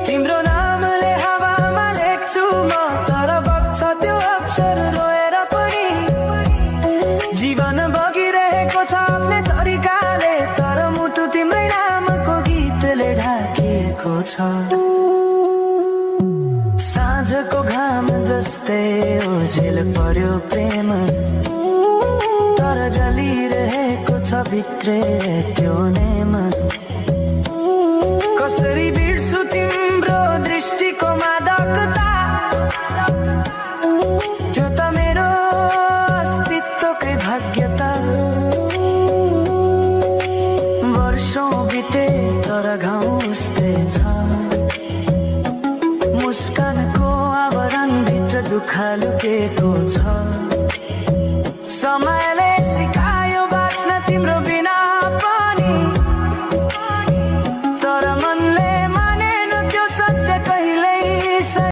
तिम्रो नामले हावामा लेख्छु म, तर बग्छ त्यो अक्षर रोएर पनि। जीवन बगिरहेको छ आफ्नै तरिकाले, तर मुटु तिम्रै नामको गीतले ढाकिएको छ। साँझको घाम जस्तै ओझेल पर्यो प्रेम, तर जलिरहेको छ भित्रै त्यो नेम। कसरी बिर्छु तिम्रो दृष्टिको मादकता, त्यो त मेरो अस्तित्वकै भाग्यता। वर्षौं बिते तर घाउ उस्तै छ, मुस्कानको आवरण भित्र दुःख लुकेको